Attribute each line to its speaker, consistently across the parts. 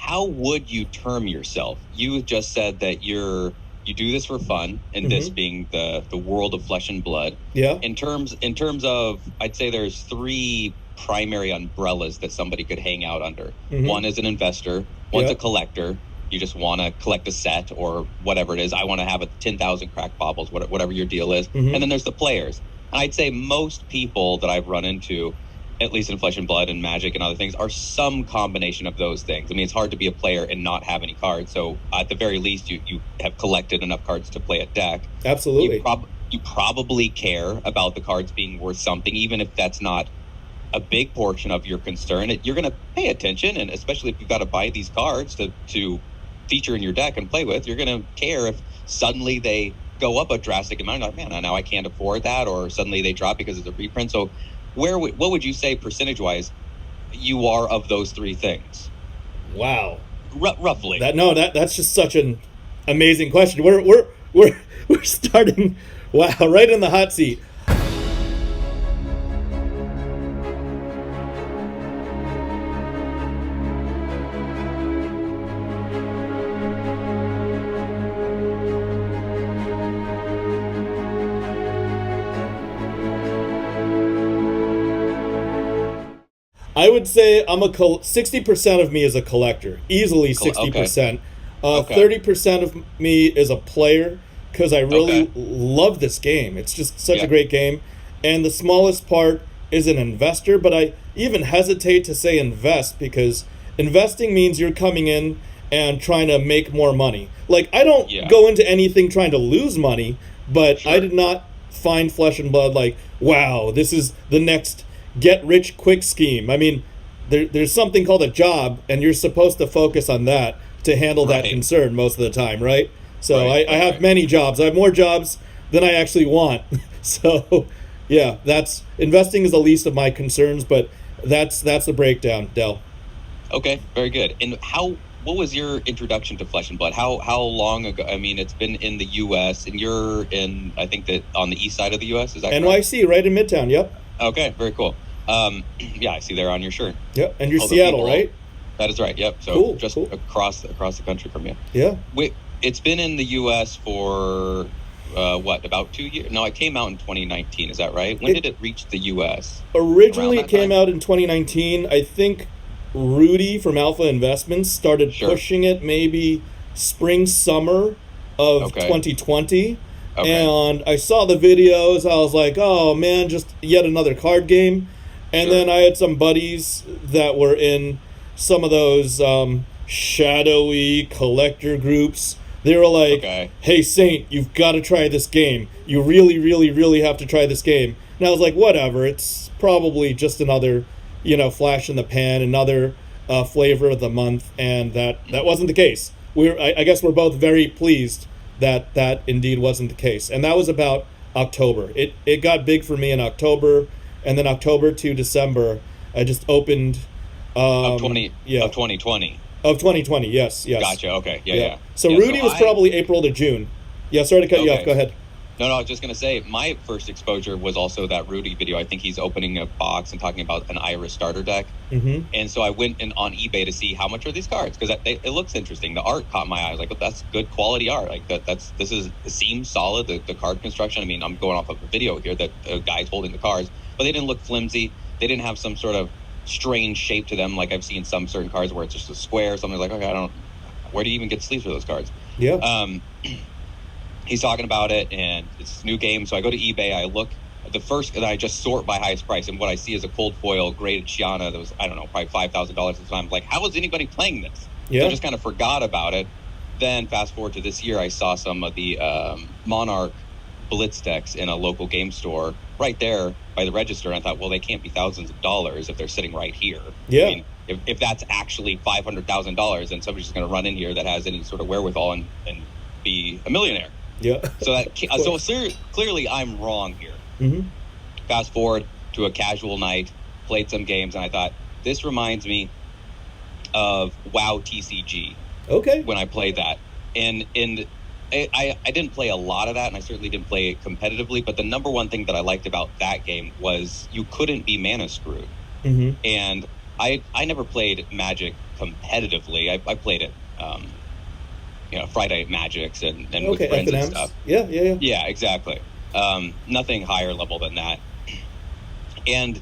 Speaker 1: how would you term yourself? You just said that you do this for fun, and this being the world of flesh and blood.
Speaker 2: Yeah.
Speaker 1: In terms of, I'd say there's three primary umbrellas that somebody could hang out under. One is an investor, one's a collector. You just want to collect a set or whatever it is. I want to have 10,000 crack baubles, whatever your deal is. And then there's the players. And I'd say most people that I've run into, at least in Flesh and Blood and Magic and other things, are some combination of those things. I mean, it's hard to be a player and not have any cards. So at the very least, you have collected enough cards to play a deck.
Speaker 2: Absolutely.
Speaker 1: You probably care about the cards being worth something, even if that's not a big portion of your concern. You're going to pay attention, and especially if you've got to buy these cards to feature in your deck and play with, you're going to care if suddenly they go up a drastic amount. Like, man, now I can't afford that, or suddenly they drop because it's a reprint. So what would you say percentage-wise you are of those three things?
Speaker 2: Wow.
Speaker 1: Roughly.
Speaker 2: That's just such an amazing question. We're starting, wow, right in the hot seat. I would say 60% of me is a collector, easily 60%.
Speaker 1: Okay.
Speaker 2: 30% of me is a player because I really love this game. It's just such a great game. And the smallest part is an investor, but I even hesitate to say invest because investing means you're coming in and trying to make more money. Like, I don't go into anything trying to lose money, but I did not find Flesh and Blood like, wow, this is the next get-rich-quick scheme. I mean, there's something called a job, and you're supposed to focus on that to handle that concern most of the time, right? So I have many jobs. I have more jobs than I actually want. So, yeah, investing is the least of my concerns, but that's the breakdown, Del.
Speaker 1: Okay, very good. And what was your introduction to Flesh and Blood? How long ago? I mean, it's been in the U.S., and you're in, I think, that on the east side of the U.S., is that
Speaker 2: NYC, right in Midtown, yep.
Speaker 1: Okay, very cool. Yeah, I see there on your shirt.
Speaker 2: Yep, and you're Seattle, right?
Speaker 1: That is right, yep. So cool. Across the country from you.
Speaker 2: Yeah.
Speaker 1: It's been in the U.S. for, about 2 years? No, it came out in 2019, is that right? When did it reach the U.S.?
Speaker 2: Originally, it came out in 2019. I think Rudy from Alpha Investments started pushing it maybe summer of 2020. And I saw the videos. I was like, oh, man, just yet another card game. And then I had some buddies that were in some of those shadowy collector groups. They were like, hey, Saint, you've got to try this game. You really, really, really have to try this game. And I was like, whatever. It's probably just another, flash in the pan, another flavor of the month. And that wasn't the case. I guess we're both very pleased that indeed wasn't the case. And that was about October. It got big for me in October, and then October to December, I just opened...
Speaker 1: Of 2020.
Speaker 2: Of 2020, yes.
Speaker 1: Gotcha, okay, yeah.
Speaker 2: So Rudy was probably April to June. Yeah, sorry to cut you off, go ahead.
Speaker 1: No, I was just going to say, my first exposure was also that Rudy video. I think he's opening a box and talking about an Iris starter deck. And so I went on eBay to see how much are these cards, because it looks interesting. The art caught my eye. I was like, well, that's good quality art. Like it seems solid. The card construction. I mean, I'm going off of a video here that the guy's holding the cards, but they didn't look flimsy. They didn't have some sort of strange shape to them, like I've seen some certain cards where it's just a square. Something's like, okay, where do you even get sleeves for those cards?
Speaker 2: Yeah.
Speaker 1: He's talking about it, and it's a new game. So I go to eBay, I look at the first, and I just sort by highest price. And what I see is a cold foil graded Shiana that was, I don't know, probably $5,000 at the time. Like, how is anybody playing this?
Speaker 2: Yeah.
Speaker 1: So I just kind of forgot about it. Then fast forward to this year, I saw some of the Monarch Blitz decks in a local game store right there by the register. And I thought, well, they can't be thousands of dollars if they're sitting right here.
Speaker 2: Yeah.
Speaker 1: I mean, if that's actually $500,000, then somebody's just going to run in here that has any sort of wherewithal and be a millionaire.
Speaker 2: Yeah.
Speaker 1: So clearly I'm wrong here. Fast forward to a casual night, played some games, and I thought, this reminds me of WoW TCG.
Speaker 2: Okay.
Speaker 1: When I played that. And I didn't play a lot of that, and I certainly didn't play it competitively, but the number one thing that I liked about that game was you couldn't be mana screwed. And I never played Magic competitively. I played it, Friday Night Magics and with friends
Speaker 2: F&Ms.
Speaker 1: and stuff.
Speaker 2: Yeah.
Speaker 1: Yeah, exactly. Nothing higher level than that. And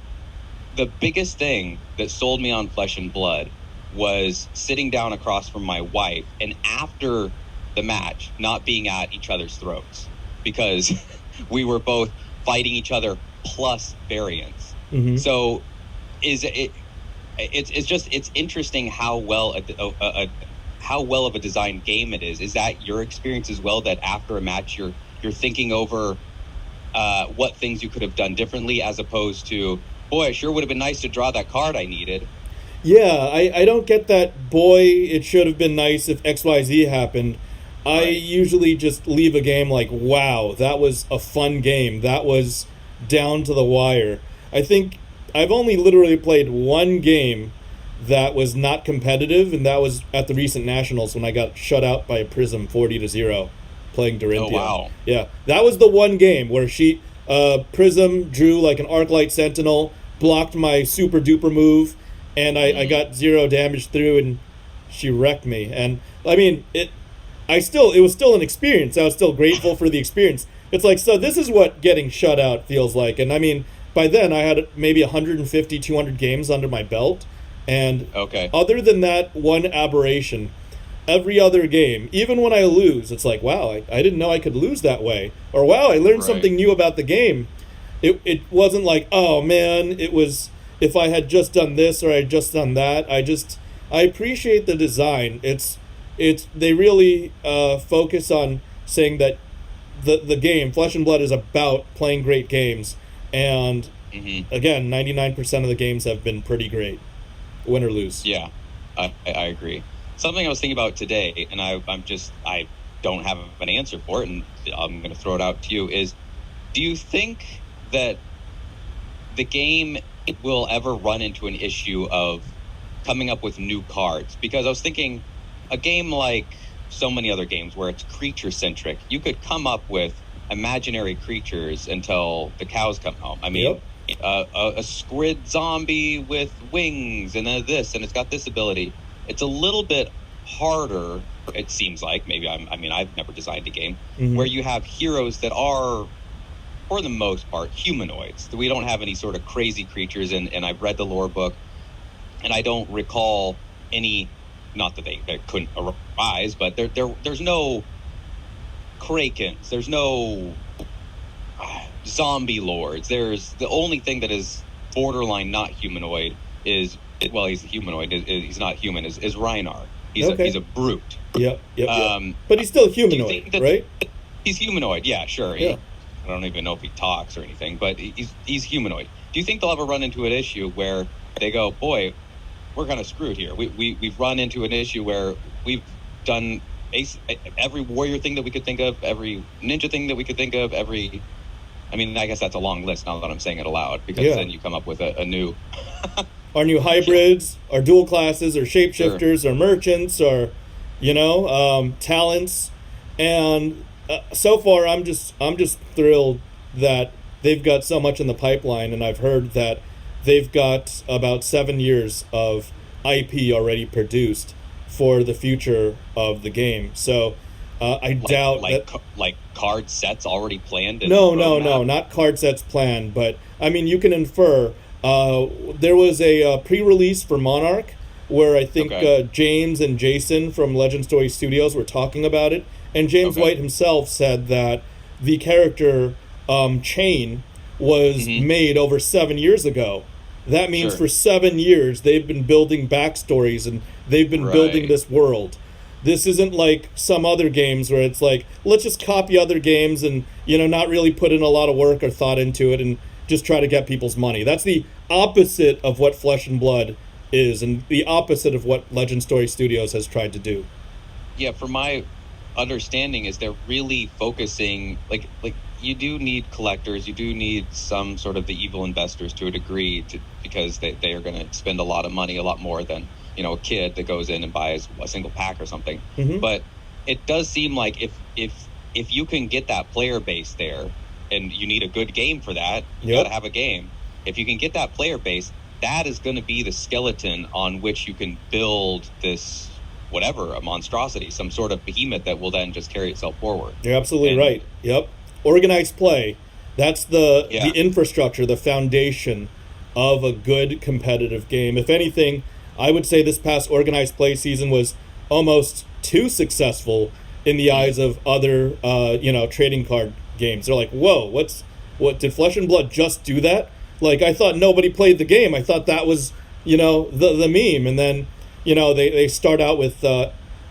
Speaker 1: the biggest thing that sold me on Flesh and Blood was sitting down across from my wife, and after the match, not being at each other's throats, because we were both fighting each other plus variants.
Speaker 2: Mm-hmm.
Speaker 1: So it's interesting how well of a designed game it is. Is that your experience as well, that after a match you're thinking over what things you could have done differently, as opposed to, boy, it sure would have been nice to draw that card I needed?
Speaker 2: Yeah, I don't get that, boy, it should have been nice if XYZ happened. I usually just leave a game like, wow, that was a fun game. That was down to the wire. I think I've only literally played one game that was not competitive, and that was at the recent Nationals when I got shut out by a Prism 40-0 playing Dorinthia.
Speaker 1: Oh, wow.
Speaker 2: Yeah, that was the one game where Prism drew like an Arclight Sentinel, blocked my super duper move, and I got 0 damage through, and she wrecked me. And I mean, it was still an experience. I was still grateful for the experience. It's like, so this is what getting shut out feels like. And I mean, by then I had maybe 150, 200 games under my belt. And other than that one aberration, every other game, even when I lose, it's like, wow, I didn't know I could lose that way. Or, wow, I learned something new about the game. It wasn't like, oh, man, it was, if I had just done this or I had just done that. I appreciate the design. They really focus on saying that the game, Flesh and Blood, is about playing great games. And, again, 99% of the games have been pretty great. Win or lose.
Speaker 1: Yeah, I agree. Something I was thinking about today, and I don't have an answer for it, and I'm going to throw it out to you, is, do you think that the game will ever run into an issue of coming up with new cards? Because I was thinking, a game like so many other games where it's creature-centric, you could come up with imaginary creatures until the cows come home. I mean, a squid zombie with wings and this, and it's got this ability. It's a little bit harder, it seems like. Maybe I've never designed a game where you have heroes that are, for the most part, humanoids. We don't have any sort of crazy creatures, and I've read the lore book, and I don't recall any, not that they couldn't arise, but there's no krakens, there's no zombie lords. There's the only thing that is borderline not humanoid is, well, he's a humanoid, he's not human, is Reinar. He's a brute.
Speaker 2: Yep. But he's still humanoid, right?
Speaker 1: He's humanoid, yeah, sure.
Speaker 2: Yeah.
Speaker 1: I don't even know if he talks or anything, but he's humanoid. Do you think they'll ever run into an issue where they go, boy, we're kind of screwed here? We've run into an issue where we've done every warrior thing that we could think of, every ninja thing that we could think of, I guess that's a long list now that I'm saying it aloud, because then you come up with a new...
Speaker 2: Our new hybrids, our dual classes, or shapeshifters, or merchants, or, talents. And so far, I'm just thrilled that they've got so much in the pipeline, and I've heard that they've got about 7 years of IP already produced for the future of the game. So I doubt
Speaker 1: that card sets already planned.
Speaker 2: No, not card sets planned, but I mean, you can infer. There was a pre-release for Monarch where I think James and Jason from Legend Story Studios were talking about it, and James White himself said that the character Chain was made over 7 years ago. That means for 7 years they've been building backstories and they've been building this world. This isn't like some other games where it's like, let's just copy other games and, not really put in a lot of work or thought into it and just try to get people's money. That's the opposite of what Flesh and Blood is, and the opposite of what Legend Story Studios has tried to do.
Speaker 1: Yeah, from my understanding is they're really focusing, like you do need collectors, you do need some sort of the evil investors to a degree, because they are going to spend a lot of money, a lot more than a kid that goes in and buys a single pack or something. But it does seem like if you can get that player base there, and you need a good game for that, you got to have a game. If you can get that player base, that is going to be the skeleton on which you can build this, whatever, a monstrosity, some sort of behemoth that will then just carry itself forward.
Speaker 2: You're absolutely right. Yep. Organized play. That's the infrastructure, the foundation of a good competitive game. If anything, I would say this past organized play season was almost too successful in the eyes of other, trading card games. They're like, whoa, what did Flesh and Blood just do that? Like, I thought nobody played the game. I thought that was, the meme. And then, they start out with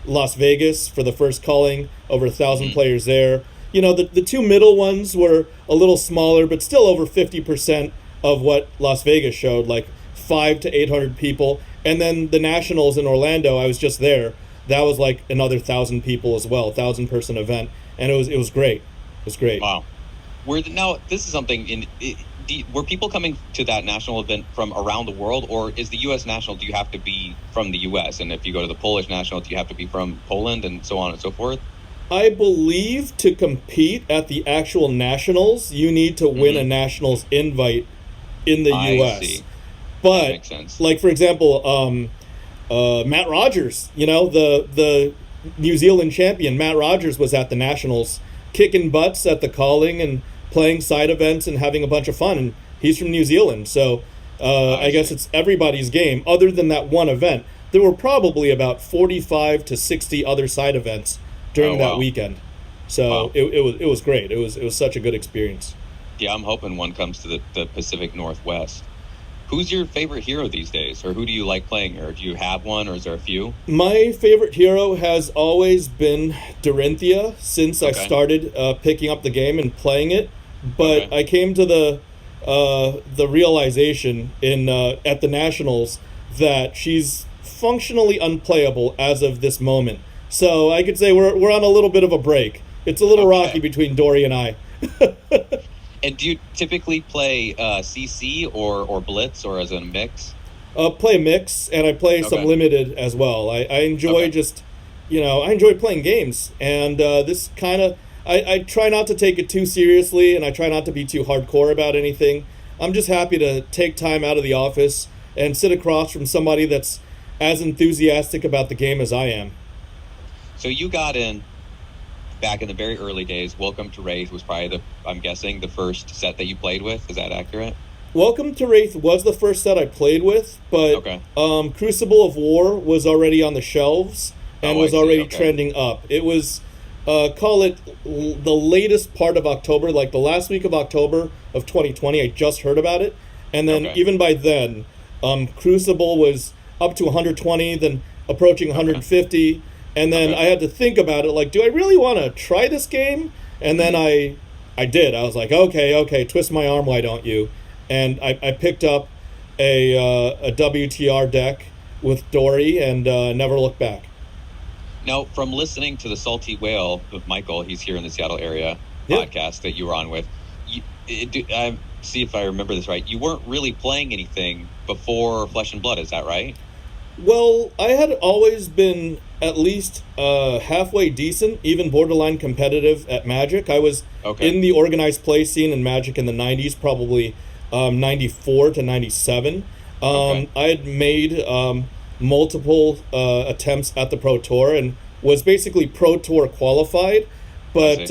Speaker 2: Las Vegas for the first calling, over 1,000 players there. The two middle ones were a little smaller, but still over 50% of what Las Vegas showed, like 500 to 800 people. And then the Nationals in Orlando, I was just there. That was like another 1,000 people as well, 1,000-person event, and it was great. It was great.
Speaker 1: Wow. Now this is something were people coming to that national event from around the world, or is the U.S. national? Do you have to be from the U.S.? And if you go to the Polish national, do you have to be from Poland, and so on and so forth?
Speaker 2: I believe to compete at the actual nationals, you need to win a nationals invite in the U.S.
Speaker 1: See.
Speaker 2: But
Speaker 1: that makes sense.
Speaker 2: Like, for example, Matt Rogers, the New Zealand champion, Matt Rogers was at the nationals, kicking butts at the calling and playing side events and having a bunch of fun. And he's from New Zealand, so I guess it's everybody's game. Other than that one event, there were probably about 45 to 60 other side events during that weekend. So it was great. It was such a good experience.
Speaker 1: Yeah, I'm hoping one comes to the Pacific Northwest. Who's your favorite hero these days, or who do you like playing, or do you have one, or is there a few?
Speaker 2: My favorite hero has always been Dorinthia since I started picking up the game and playing it. But I came to the realization at the Nationals that she's functionally unplayable as of this moment. So I could say we're on a little bit of a break. It's a little rocky between Dory and I.
Speaker 1: And do you typically play CC or Blitz, or as a mix?
Speaker 2: Play mix, and I play some limited as well. I enjoy I enjoy playing games, and this kind of, I try not to take it too seriously, and I try not to be too hardcore about anything. I'm just happy to take time out of the office and sit across from somebody that's as enthusiastic about the game as I am.
Speaker 1: So you got in back in the very early days. Welcome to Wraith was probably I'm guessing, the first set that you played with. Is that accurate?
Speaker 2: Welcome to Wraith was the first set I played with, but Crucible of War was already on the shelves and was already trending up. It was, call it the latest part of October, like the last week of October of 2020. I just heard about it. And then even by then, Crucible was up to 120, then approaching 150. And then I had to think about it, like, do I really want to try this game? And then I did. I was like, okay, twist my arm, why don't you? And I picked up a WTR deck with Dory and never looked back.
Speaker 1: Now, from listening to the Salty Whale with Michael, he's here in the Seattle area podcast that you were on with, see if I remember this right, you weren't really playing anything before Flesh and Blood, is that right?
Speaker 2: Well, I had always been at least halfway decent, even borderline competitive at Magic. I was in the organized play scene in Magic in the 90s, probably 94 to 97. I had made multiple attempts at the Pro Tour and was basically Pro Tour qualified. But,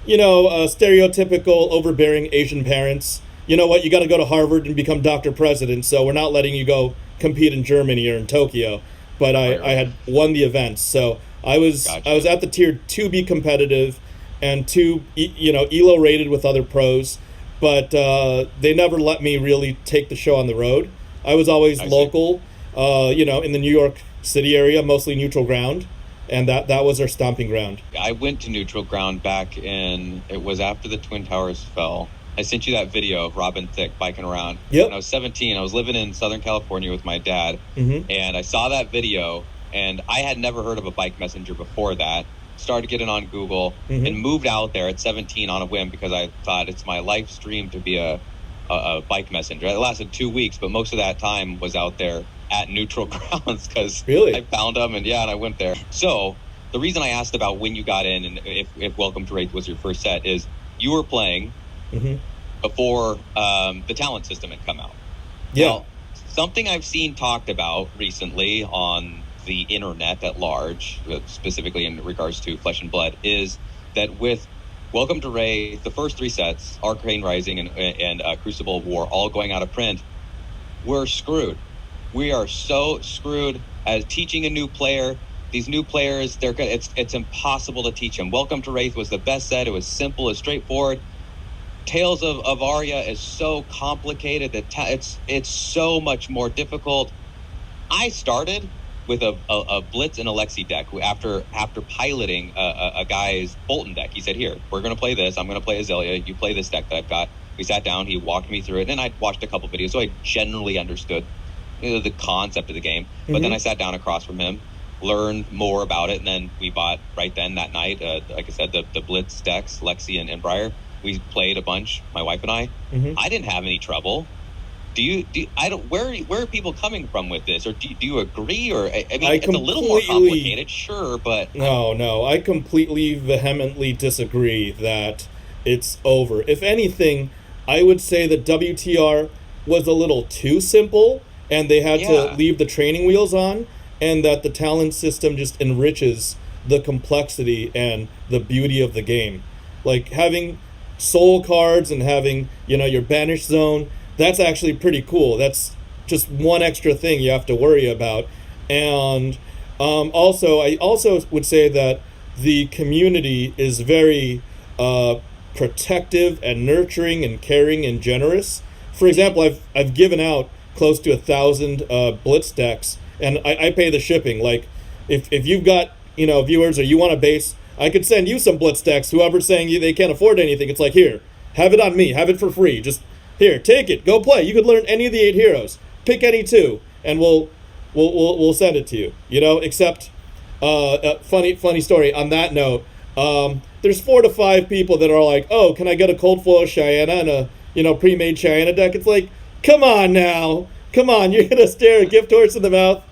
Speaker 2: stereotypical overbearing Asian parents, you know what, you got to go to Harvard and become Dr. President, so we're not letting you go compete in Germany or in Tokyo. But I had won the events, so I was at the tier 2B competitive and ELO rated with other pros, but they never let me really take the show on the road. I was always local, in the New York City area, mostly neutral ground, and that was our stomping ground.
Speaker 1: I went to neutral ground it was after the Twin Towers fell. I sent you that video of Robin Thicke biking around.
Speaker 2: Yep.
Speaker 1: When I was 17, I was living in Southern California with my dad, and I saw that video, and I had never heard of a bike messenger before that. Started getting on Google and moved out there at 17 on a whim because I thought it's my life's dream to be a bike messenger. It lasted 2 weeks, but most of that time was out there at neutral grounds because I found them, and I went there. So the reason I asked about when you got in and if Welcome to Wraith was your first set is you were playing before the talent system had come out.
Speaker 2: Yeah.
Speaker 1: Now, something I've seen talked about recently on the internet at large, specifically in regards to Flesh and Blood, is that with Welcome to Wraith, the first 3 sets, Arcane Rising and Crucible of War, all going out of print, we're screwed. We are so screwed as teaching a new player. These new players, it's impossible to teach them. Welcome to Wraith was the best set. It was simple, it's straightforward. Tales of Arya is so complicated that it's so much more difficult. I started with a Blitz and Alexi deck after piloting a guy's Bolton deck. He said, "Here, we're going to play this. I'm going to play Azalea. You play this deck that I've got." We sat down. He walked me through it, and I watched a couple videos, so I generally understood the concept of the game. But then I sat down across from him, learned more about it, and then we bought right then that night, like I said, the Blitz decks, Lexi and Briar. We played a bunch, my wife and I. I didn't have any trouble. Where are people coming from with this? Or do you agree? Or I mean, it's a little more complicated, sure, but
Speaker 2: no, I completely vehemently disagree that it's over. If anything, I would say that WTR was a little too simple, and they had to leave the training wheels on, and that the talent system just enriches the complexity and the beauty of the game. Like having soul cards and having, your banish zone, that's actually pretty cool. That's just one extra thing you have to worry about. And I also would say that the community is very protective and nurturing and caring and generous. For example, I've given out close to 1,000 Blitz decks, and I pay the shipping. Like, if you've got viewers or you want a base, I could send you some Blitz decks. Whoever's saying they can't afford anything, it's like, here, have it on me, have it for free. Just here, take it, go play. You could learn any of the 8 heroes, pick any 2, and we'll send it to you. Except funny story on that note. There's 4 to 5 people that are like, oh, can I get a Cold Flow Cheyenne and a pre-made Cheyenne deck? It's like, come on now, you're gonna stare a gift horse in the mouth.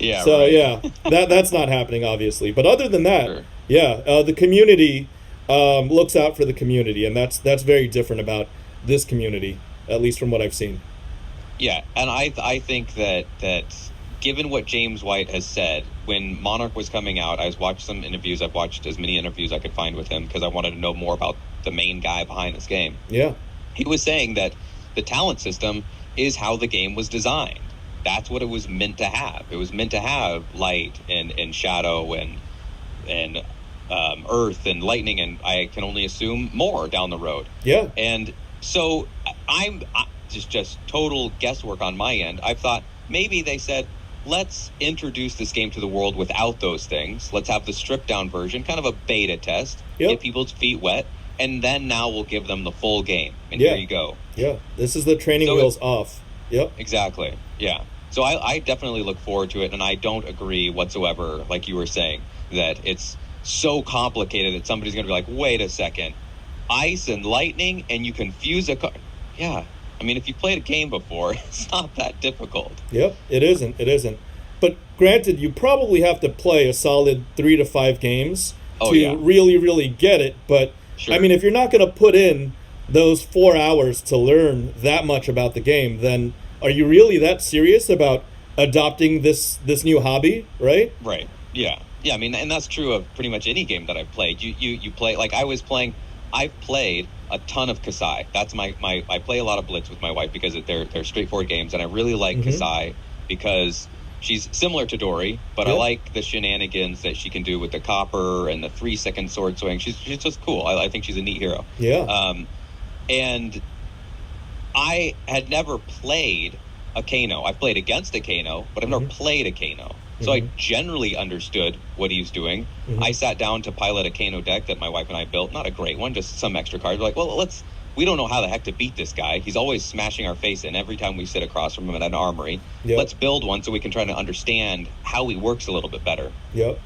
Speaker 1: Yeah.
Speaker 2: So
Speaker 1: right.
Speaker 2: that's not happening, obviously. But other than that, sure. The community looks out for the community, and that's very different about this community, at least from what I've seen.
Speaker 1: Yeah, and I think that given what James White has said, when Monarch was coming out, I watched some interviews. I've watched as many interviews I could find with him because I wanted to know more about the main guy behind this game.
Speaker 2: Yeah.
Speaker 1: He was saying that the talent system is how the game was designed. That's what it was meant to have. It was meant to have light and shadow and earth and lightning, and I can only assume more down the road.
Speaker 2: Yeah.
Speaker 1: And so I'm just total guesswork on my end. I've thought maybe they said, let's introduce this game to the world without those things. Let's have the stripped down version, kind of a beta test, get people's feet wet, and then now we'll give them the full game. And here you go.
Speaker 2: Yeah, this is the training wheels off. Yep.
Speaker 1: Exactly. Yeah. So I definitely look forward to it, and I don't agree whatsoever, like you were saying, that it's so complicated that somebody's going to be like, wait a second, ice and lightning, and you can fuse a card. Yeah. I mean, if you played a game before, it's not that difficult.
Speaker 2: Yep, it isn't. But granted, you probably have to play a solid 3 to 5 games to really, really get it. But, sure. I mean, if you're not going to put in those 4 hours to learn that much about the game, then are you really that serious about adopting this new hobby, right?
Speaker 1: Right, yeah. Yeah, I mean, and that's true of pretty much any game that I've played. You play, like I've played a ton of Kasai. That's I play a lot of Blitz with my wife because they're straightforward games, and I really like Kasai because she's similar to Dory, but I like the shenanigans that she can do with the copper and the 3-second sword swing. She's just cool. I think she's a neat hero.
Speaker 2: Yeah.
Speaker 1: And I had never played a Kano. I've played against a Kano, but I've never played a Kano. So I generally understood what he was doing. I sat down to pilot a Kano deck that my wife and I built. Not a great one, just some extra cards. We're like, well, we don't know how the heck to beat this guy. He's always smashing our face in every time we sit across from him at an armory. Yep. Let's build one so we can try to understand how he works a little bit better.
Speaker 2: Yep.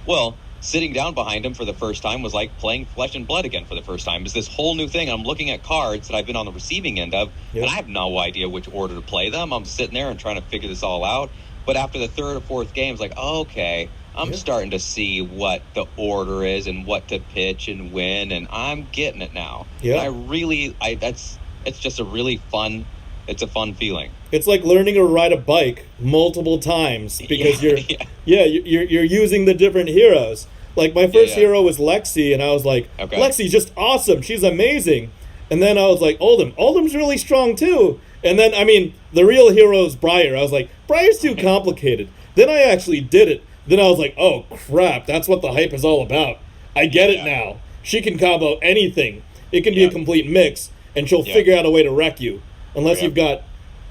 Speaker 1: Well, sitting down behind him for the first time was like playing Flesh and Blood again for the first time. It's this whole new thing. I'm looking at cards that I've been on the receiving end of, and I have no idea which order to play them. I'm sitting there and trying to figure this all out. But after the 3rd or 4th game, it's like, okay, I'm starting to see what the order is and what to pitch and when, and I'm getting it now.
Speaker 2: Yeah.
Speaker 1: And it's just a really fun It's a fun feeling.
Speaker 2: It's like learning to ride a bike multiple times because you're using the different heroes. Like my first hero was Lexi, and I was like, Lexi's just awesome. She's amazing. And then I was like, Oldhim. Oldhim's really strong too. And then, I mean, the real hero is Briar. I was like, Briar's too complicated. Then I actually did it. Then I was like, oh crap, that's what the hype is all about. I get it now. She can combo anything. It can be a complete mix, and she'll figure out a way to wreck you. Unless you've got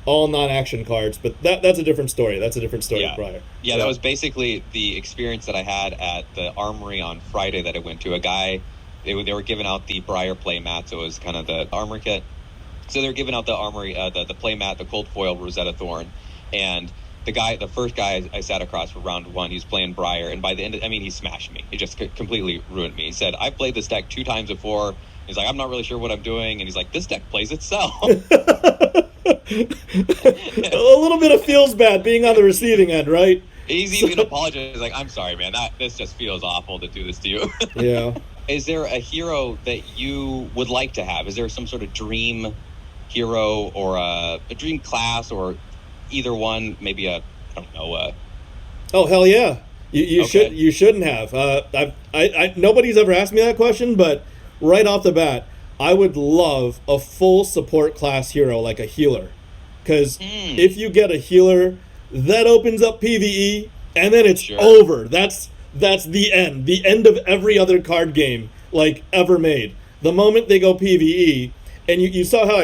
Speaker 2: all non-action cards, but that's a different story. That's a different story prior.
Speaker 1: Yeah, that was basically the experience that I had at the Armory on Friday that I went to. A guy, they were giving out the Briar play mat, so it was kind of the Armory kit. So they were giving out the Armory, the play mat, the Cold Foil Rosetta Thorn, and the first guy I sat across for round one, he was playing Briar, and by the end, he smashed me. He just completely ruined me. He said, I've played this deck 2 times before. He's like, I'm not really sure what I'm doing. And he's like, this deck plays itself.
Speaker 2: A little bit of feels bad being on the receiving end, right?
Speaker 1: He's even apologized. He's like, I'm sorry, man. This just feels awful to do this to you.
Speaker 2: Yeah.
Speaker 1: Is there a hero that you would like to have? Is there some sort of dream hero or a dream class or either one? Maybe I don't know.
Speaker 2: Oh, hell yeah. You shouldn't have. Nobody's ever asked me that question, but right off the bat, I would love a full support class hero, like a healer. Because if you get a healer, that opens up PvE, and then it's over. That's the end. The end of every other card game, like, ever made. The moment they go PvE, and you saw how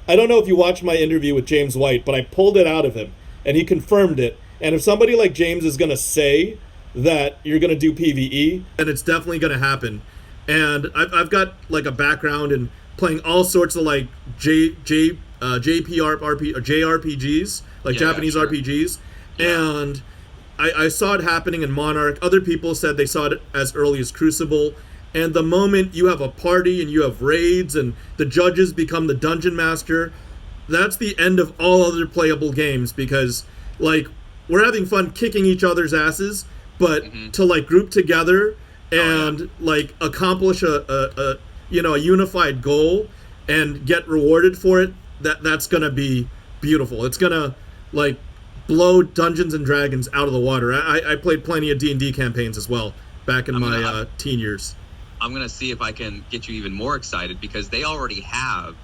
Speaker 2: I don't know if you watched my interview with James White, but I pulled it out of him, and he confirmed it. And if somebody like James is going to say that you're going to do PvE, then it's definitely going to happen. And I've got like a background in playing all sorts of like JRPGs, like Japanese RPGs, and I saw it happening in Monarch. Other people said they saw it as early as Crucible. And the moment you have a party and you have raids and the judges become the dungeon master, that's the end of all other playable games, because like we're having fun kicking each other's asses, but to like group together and like accomplish a unified goal and get rewarded for it, that's gonna be beautiful. It's gonna like blow Dungeons and Dragons out of the water. I played plenty of D&D campaigns as well back in my teen years.
Speaker 1: I'm gonna see if I can get you even more excited, because they already have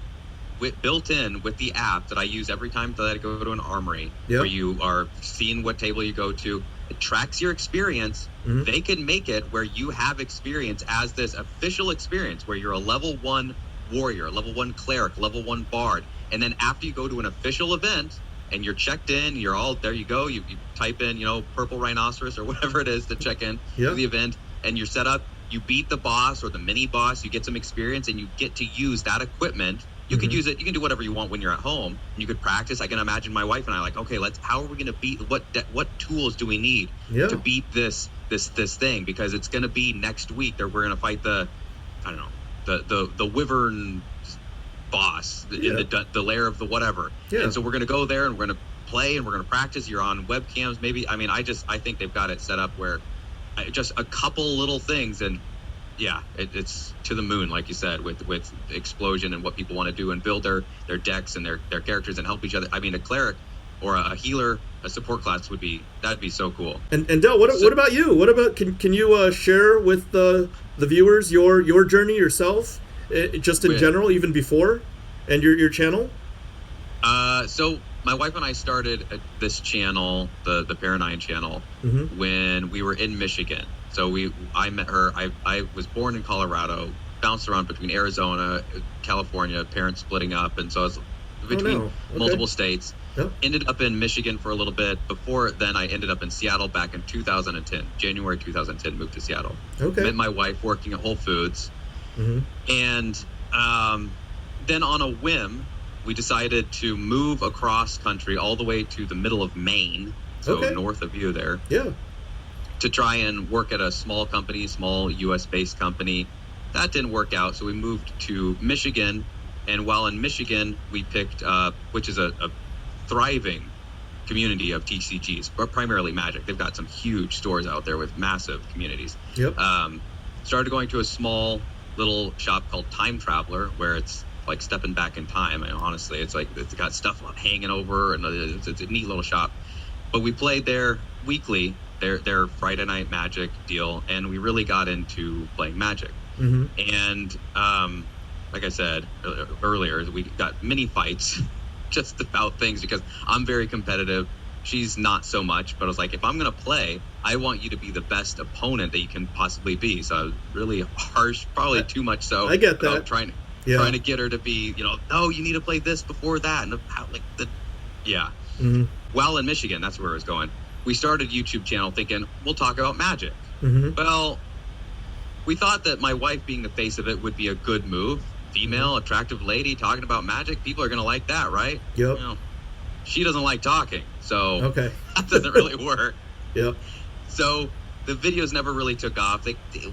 Speaker 1: built in with the app that I use every time that I go to an armory, where you are seeing what table you go to. It tracks your experience. They can make it where you have experience as this official experience, where you're a level 1 warrior, a level 1 cleric, level 1 bard. And then after you go to an official event and you're checked in, you're all, there you go, you type in, purple rhinoceros or whatever it is to check in to the event, and you're set up, you beat the boss or the mini boss, you get some experience, and you get to use that equipment. You could use it. You can do whatever you want when you're at home. You could practice. I can imagine my wife and I like, okay, how are we going to beat, what tools do we need to beat this thing? Because it's going to be next week that we're going to fight the wyvern boss in the lair of the whatever. And so we're going to go there and we're going to play and we're going to practice. You're on webcams, maybe. I mean, I think they've got it set up where just a couple little things, and it's to the moon, like you said, with explosion and what people want to do and build their decks and their characters and help each other. I mean, a cleric or a healer, a support class that'd be so cool.
Speaker 2: And Del, what about you? What about can you share with the viewers your journey yourself, just in general, even before, and your channel?
Speaker 1: So my wife and I started this channel, the Peranine channel, when we were in Michigan. So I met her. I was born in Colorado, bounced around between Arizona, California, parents splitting up, and so I was between multiple states. Ended up in Michigan for a little bit. Before then, I ended up in Seattle back in 2010. January 2010, moved to Seattle. Met my wife working at Whole Foods. And then on a whim, we decided to move across country all the way to the middle of Maine, so north of you there. To try and work at a small US-based company. That didn't work out, so we moved to Michigan. And while in Michigan, we picked, which is a thriving community of TCGs, but primarily Magic. They've got some huge stores out there with massive communities.
Speaker 2: Yep.
Speaker 1: Started going to a small little shop called Time Traveler, where it's like stepping back in time. And honestly, it's like it's got stuff hanging over, and it's a neat little shop. But we played there weekly, their Friday Night Magic deal, and we really got into playing Magic. And like I said earlier, we got many fights just about things because I'm very competitive. She's not so much, but I was like, if I'm going to play, I want you to be the best opponent that you can possibly be. So I was really harsh, probably too much so.
Speaker 2: I get that.
Speaker 1: Trying to get her to be, no, you need to play this before that. And While in Michigan, that's where I was going. We started a YouTube channel thinking, we'll talk about Magic. Well, we thought that my wife being the face of it would be a good move. Female, attractive lady talking about Magic. People are going to like that, right?
Speaker 2: Yep.
Speaker 1: She doesn't like talking, so
Speaker 2: that
Speaker 1: doesn't really work.
Speaker 2: Yep.
Speaker 1: So the videos never really took off.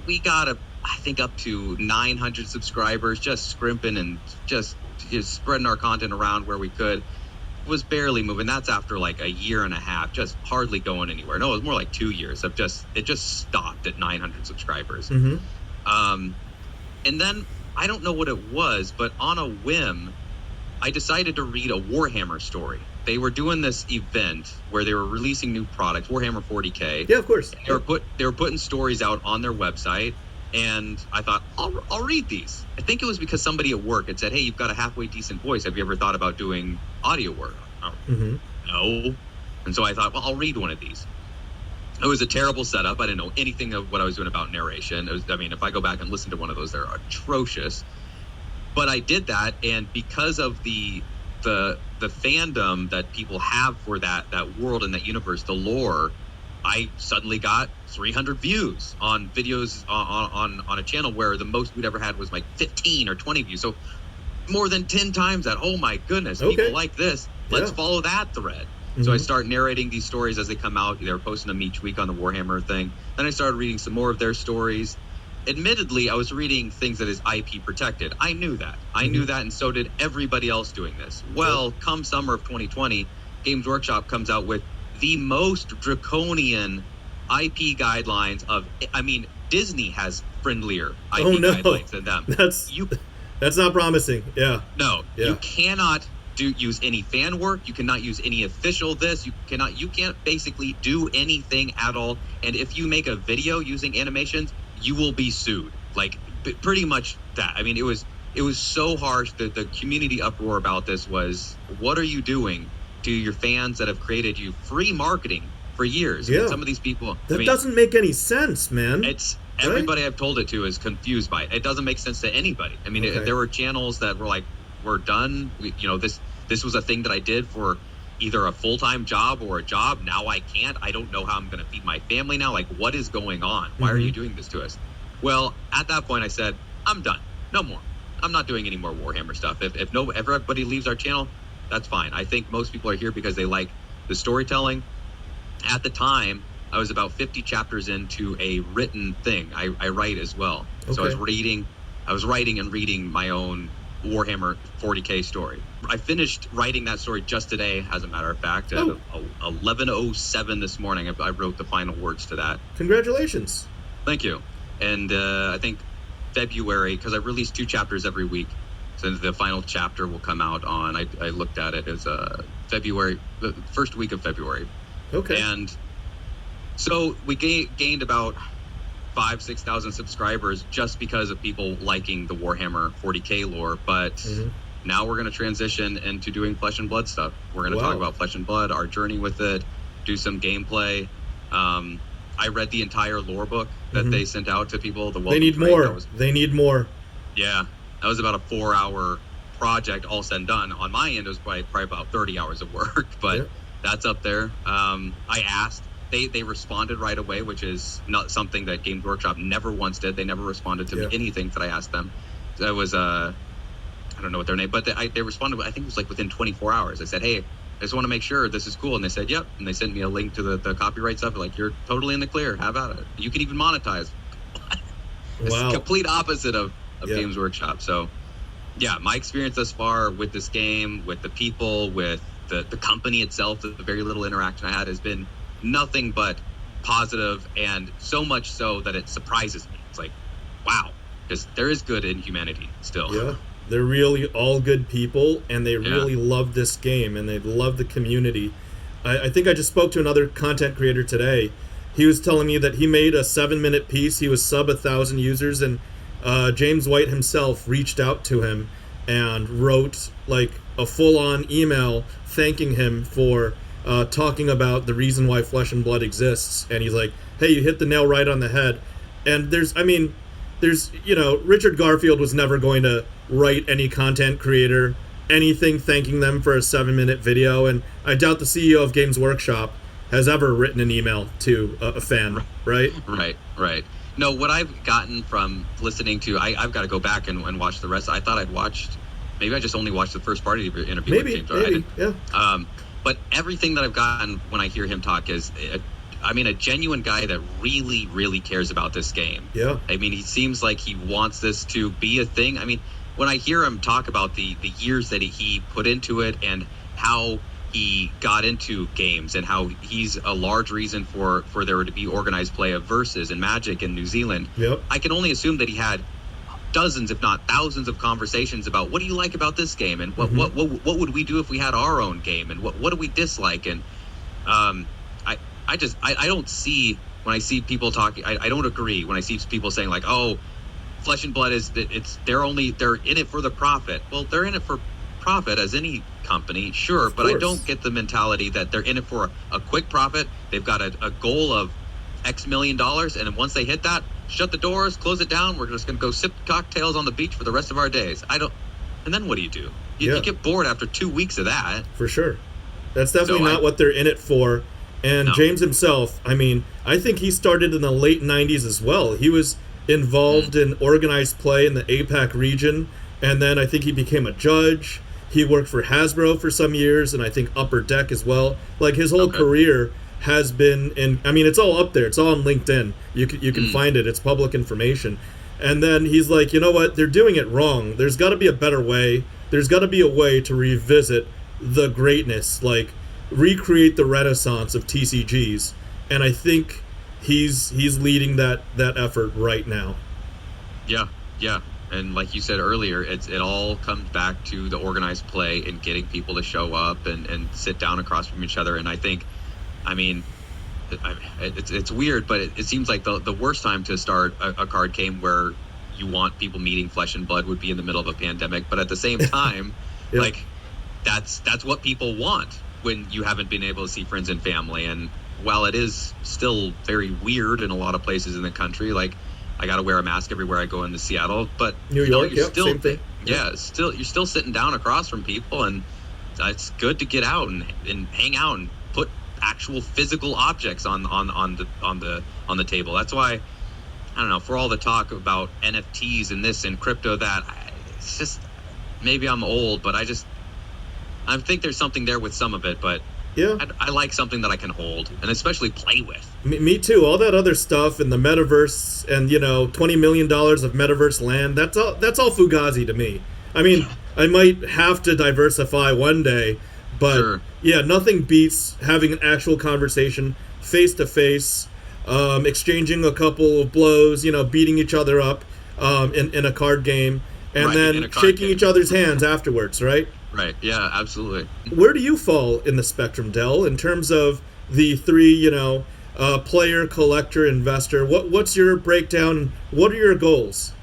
Speaker 1: We got I think up to 900 subscribers, just scrimping and just spreading our content around where we could. It was barely moving. That's after like a year and a half, just hardly going anywhere. No, it was more like 2 years of it just stopped at 900 subscribers. And then I don't know what it was, but on a whim, I decided to read a Warhammer story. They were doing this event where they were releasing new products, Warhammer 40K.
Speaker 2: Yeah, of course.
Speaker 1: They were putting stories out on their website, and I thought, I'll read these. I think it was because somebody at work had said, hey, you've got a halfway decent voice. Have you ever thought about doing audio work? No. And so I thought, well, I'll read one of these. It was a terrible setup. I didn't know anything of what I was doing about narration. If I go back and listen to one of those, they're atrocious. But I did that, and because of the fandom that people have for that world and that universe, the lore, I suddenly got 300 views on videos on a channel where the most we'd ever had was like 15 or 20 views. So more than 10 times that. Oh my goodness, people like this. Let's follow that thread. So I start narrating these stories as they come out. They were posting them each week on the Warhammer thing. Then I started reading some more of their stories. Admittedly, I was reading things that is IP protected. I knew that. And so did everybody else doing this. Well, come summer of 2020, Games Workshop comes out with the most draconian IP guidelines Disney has friendlier IP guidelines than them.
Speaker 2: That's not promising. Yeah.
Speaker 1: No, you cannot use any fan work. You cannot use any official this. You can't basically do anything at all. And if you make a video using animations, you will be sued. Like pretty much that. It was so harsh. The community uproar about this was, what are you doing to your fans that have created you free marketing for years? Some of these people.
Speaker 2: That doesn't make any sense, man.
Speaker 1: It's everybody I've told it to is confused by it. It doesn't make sense to anybody. There were channels that were like, we're done. This was a thing that I did for either a full-time job or a job. Now I can't. I don't know how I'm going to feed my family now. Like, what is going on? Why are you doing this to us? Well, at that point I said, I'm done. No more. I'm not doing any more Warhammer stuff. If everybody leaves our channel, that's fine. I think most people are here because they like the storytelling. At the time, I was about 50 chapters into a written thing. I write as well. Okay. So I was writing and reading my own Warhammer 40K story. I finished writing that story just today, as a matter of fact. At 11:07 this morning, I wrote the final words to that.
Speaker 2: Congratulations.
Speaker 1: Thank you. And I think February, because I release 2 chapters every week, so the final chapter will come out on, I looked at it as February, the first week of February.
Speaker 2: Okay.
Speaker 1: And so we gained about 5,000-6,000 subscribers just because of people liking the Warhammer 40K lore. But now we're going to transition into doing flesh and blood stuff. We're going to talk about flesh and blood, our journey with it, do some gameplay. I read the entire lore book that they sent out to people.
Speaker 2: They need more. They need more.
Speaker 1: Yeah. That was about a 4-hour project, all said and done. On my end, it was probably about 30 hours of work, but that's up there. I asked. They responded right away, which is not something that Games Workshop never once did. They never responded to me anything that I asked them. That was I don't know what their name, but they responded. I think it was like within 24 hours. I said, hey, I just want to make sure this is cool, and they said, yep. And they sent me a link to the copyright stuff. Like, you're totally in the clear. How about it? You can even monetize. It's the complete opposite of Games Workshop. So, yeah, my experience thus far with this game, with the people, with the company itself, the very little interaction I had has been nothing but positive, and so much so that it surprises me. It's like, wow, because there is good in humanity still.
Speaker 2: They're really all good people, and they really love this game, and they love the community. I think I just spoke to another content creator today. He was telling me that he made a 7-minute piece. He was sub 1,000 users, and James White himself reached out to him and wrote like a full-on email thanking him for talking about the reason why Flesh and Blood exists. And he's like, hey, you hit the nail right on the head. And there's, Richard Garfield was never going to write any content creator anything thanking them for a 7-minute video, and I doubt the CEO of Games Workshop has ever written an email to a fan, right?
Speaker 1: Right. No, what I've gotten from listening to, I've got to go back and watch the rest. I thought I'd watched, maybe I just only watched the first part of the interview with James.
Speaker 2: Maybe, yeah.
Speaker 1: But everything that I've gotten when I hear him talk is, a genuine guy that really, really cares about this game.
Speaker 2: Yeah.
Speaker 1: I mean, he seems like he wants this to be a thing. I mean, when I hear him talk about the years that he put into it and how he got into games and how he's a large reason for there to be organized play of Versus and Magic in New Zealand, I can only assume that he had dozens, if not thousands, of conversations about what do you like about this game and what would we do if we had our own game and what do we dislike. And I don't see, when I see people talking, I don't agree when I see people saying like, oh, Flesh and Blood they're in it for the profit. Well, they're in it for profit as any company, sure, but I don't get the mentality that they're in it for a quick profit. They've got a goal of X million dollars, and once they hit that, shut the doors, close it down. We're just going to go sip cocktails on the beach for the rest of our days. And then what do you do? You get bored after 2 weeks of that.
Speaker 2: For sure. That's definitely not what they're in it for. And James himself, I think he started in the late 90s as well. He was involved in organized play in the APAC region, and then I think he became a judge. He worked for Hasbro for some years, and I think Upper Deck as well. Like, his whole career has been in, it's all up there. It's all on LinkedIn. You can find it. It's public information. And then he's like, you know what? They're doing it wrong. There's got to be a better way. There's got to be a way to revisit the greatness, like recreate the renaissance of TCGs. And I think he's leading that effort right now.
Speaker 1: Yeah. And like you said earlier, it all comes back to the organized play and getting people to show up and sit down across from each other. And I think, it's weird, but it seems like the worst time to start a card game where you want people meeting Flesh and Blood would be in the middle of a pandemic. But at the same time, like that's what people want when you haven't been able to see friends and family. And while it is still very weird in a lot of places in the country, like I got to wear a mask everywhere I go into Seattle, but
Speaker 2: New York,
Speaker 1: still,
Speaker 2: same thing.
Speaker 1: Yeah, you're still sitting down across from people, and it's good to get out and hang out and put actual physical objects on the table. That's why, I don't know, for all the talk about NFTs and this and crypto, it's just, maybe I'm old, but I think there's something there with some of it, but
Speaker 2: yeah,
Speaker 1: I like something that I can hold and especially play with.
Speaker 2: Me too. All that other stuff in the metaverse and $20 million of metaverse land, that's all fugazi to me. I might have to diversify one day, but yeah, nothing beats having an actual conversation face to face, exchanging a couple of blows, beating each other up in a card game, and then shaking each other's hands afterwards, right?
Speaker 1: Right. Yeah, absolutely.
Speaker 2: Where do you fall in the spectrum, Del, in terms of the three, player, collector, investor? What's your breakdown? What are your goals?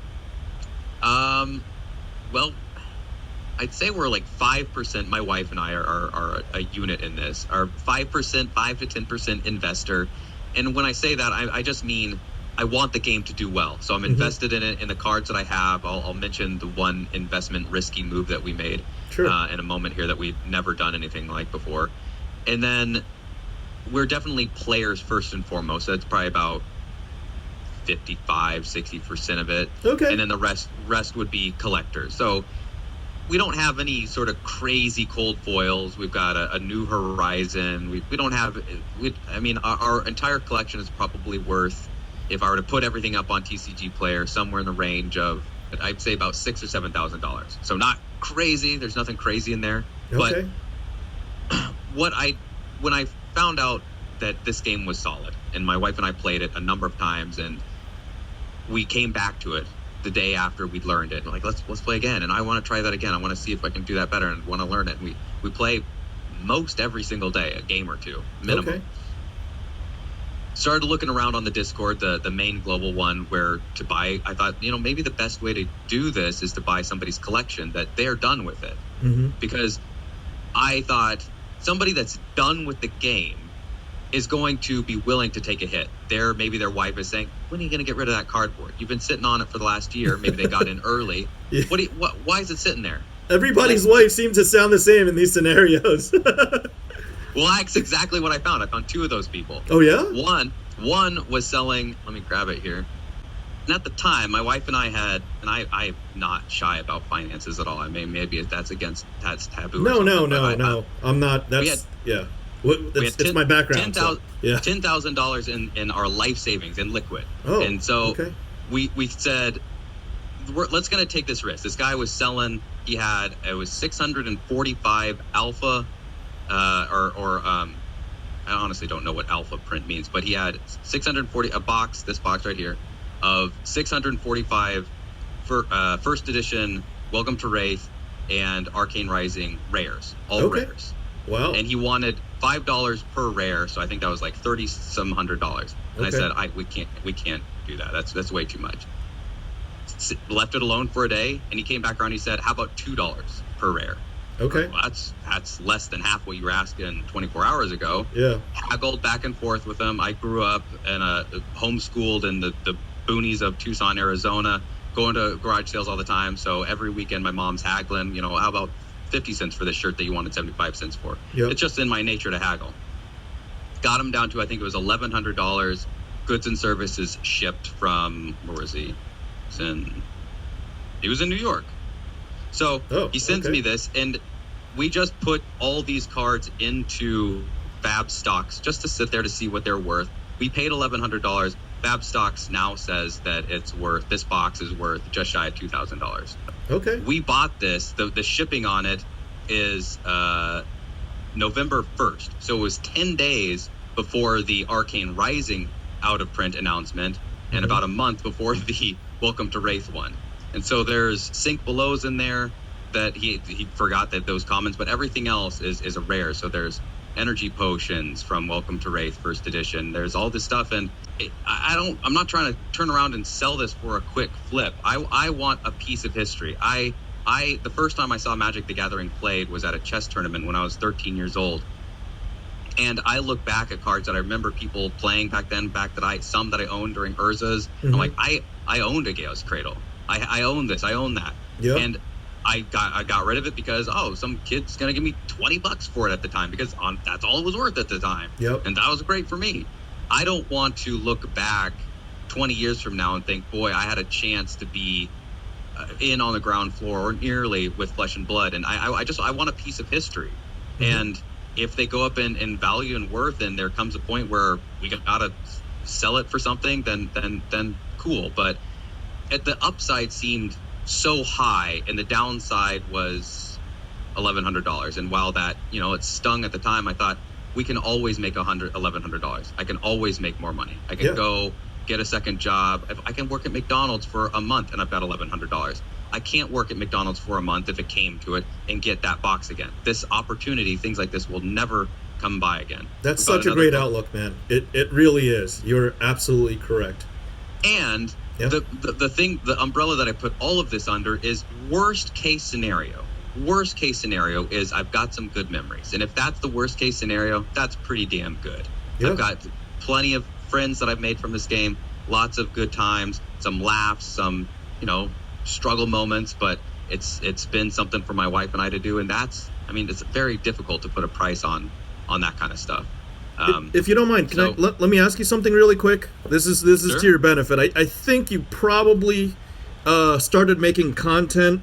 Speaker 1: Well, I'd say we're like 5%. My wife and I are a unit in this. Are 5%, 5 to 10% investor. And when I say that, I just mean I want the game to do well. So I'm invested in it, in the cards that I have. I'll mention the one investment risky move that we made in a moment here that we've never done anything like before. And then we're definitely players first and foremost. So that's probably about 60% of it. Okay. And then the rest would be collectors. So we don't have any sort of crazy cold foils. We've got a New Horizon. We don't have, our entire collection is probably worth, if I were to put everything up on TCG Player, somewhere in the range of, I'd say about $6,000 or $7,000. So not crazy. There's nothing crazy in there. Okay. But when I found out that this game was solid, and my wife and I played it a number of times, and we came back to it, the day after we'd learned it. We're like, let's play again, and I want to try that again. I want to see if I can do that better and want to learn it. And we play most every single day, a game or two minimum. Okay. Started looking around on the Discord, the main global one, where to buy. I thought, maybe the best way to do this is to buy somebody's collection that they're done with it. Because I thought somebody that's done with the game is going to be willing to take a hit. Maybe their wife is saying, when are you going to get rid of that cardboard? You've been sitting on it for the last year. Maybe they got in early. Yeah. Why is it sitting there?
Speaker 2: Everybody's wife seems to sound the same in these scenarios.
Speaker 1: Well, that's exactly what I found. I found two of those people.
Speaker 2: Oh, yeah?
Speaker 1: One was selling, let me grab it here. And at the time, my wife and I had, and I'm not shy about finances at all. I mean, maybe that's taboo.
Speaker 2: No. I'm not. Yeah. It's my background.
Speaker 1: $10,000 in our life savings in liquid. Oh, and so okay. we said, let's going to take this risk. This guy was selling, it was 645 alpha, I honestly don't know what alpha print means, but he had 640, this box right here, of 645 for first edition Welcome to Wraith and Arcane Rising rares, all rares.
Speaker 2: Wow.
Speaker 1: And he wanted $5 per rare, so I think that was like $30-some hundred. And I said, we can't do that. That's way too much. Left it alone for a day, and he came back around. He said, how about $2 per rare?
Speaker 2: Okay.
Speaker 1: Well, that's less than half what you were asking 24 hours ago.
Speaker 2: Yeah.
Speaker 1: Haggled back and forth with him. I grew up homeschooled in the boonies of Tucson, Arizona, going to garage sales all the time. So every weekend my mom's haggling, how about 50 cents for this shirt that you wanted 75 cents for? Yep. It's just in my nature to haggle. Got him down to, I think it was $1,100, goods and services shipped from, where was he? He was in New York. So he sends me this, and we just put all these cards into FaB stocks just to sit there to see what they're worth. We paid $1,100. FaB stocks now says that this box is worth just shy of $2,000.
Speaker 2: Okay.
Speaker 1: We bought this. The shipping on it is November 1st. So it was 10 days before the Arcane Rising out of print announcement, and about a month before the Welcome to Wraith one. And so there's Sync Belows in there that he forgot that those commons, but everything else is a rare. So there's energy potions from Welcome to Wraith first edition. There's all this stuff, and I'm not trying to turn around and sell this for a quick flip. I want a piece of history. The first time I saw Magic the Gathering played was at a chess tournament when I was 13 years old. And I look back at cards that I remember people playing back then, that I owned during Urza's. I'm like, I owned a Gale's Cradle. I own this, I own that. Yep. And I got rid of it because, some kid's going to give me $20 for it at the time, because that's all it was worth at the time.
Speaker 2: Yep.
Speaker 1: And that was great for me. I don't want to look back 20 years from now and think, boy, I had a chance to be in on the ground floor or nearly with Flesh and Blood. And I want a piece of history. And if they go up in value and worth, and there comes a point where we got to sell it for something, then cool. But the upside seemed so high, and the downside was $1,100. And while that, it stung at the time, I thought, we can always make $1,100. I can always make more money. I can go get a second job. If I can work at McDonald's for a month and I've got $1,100. I can't work at McDonald's for a month, if it came to it, and get that box again. This opportunity, things like this will never come by again.
Speaker 2: That's such a great outlook, man. It really is. You're absolutely correct.
Speaker 1: And the umbrella that I put all of this under is worst case scenario. Worst case scenario is I've got some good memories. And if that's the worst case scenario, that's pretty damn good. Yeah. I've got plenty of friends that I've made from this game, lots of good times, some laughs, some, struggle moments, but it's been something for my wife and I to do. And it's very difficult to put a price on that kind of stuff.
Speaker 2: If you don't mind, let me ask you something really quick. This is
Speaker 1: Sure.
Speaker 2: To your benefit. I think you probably started making content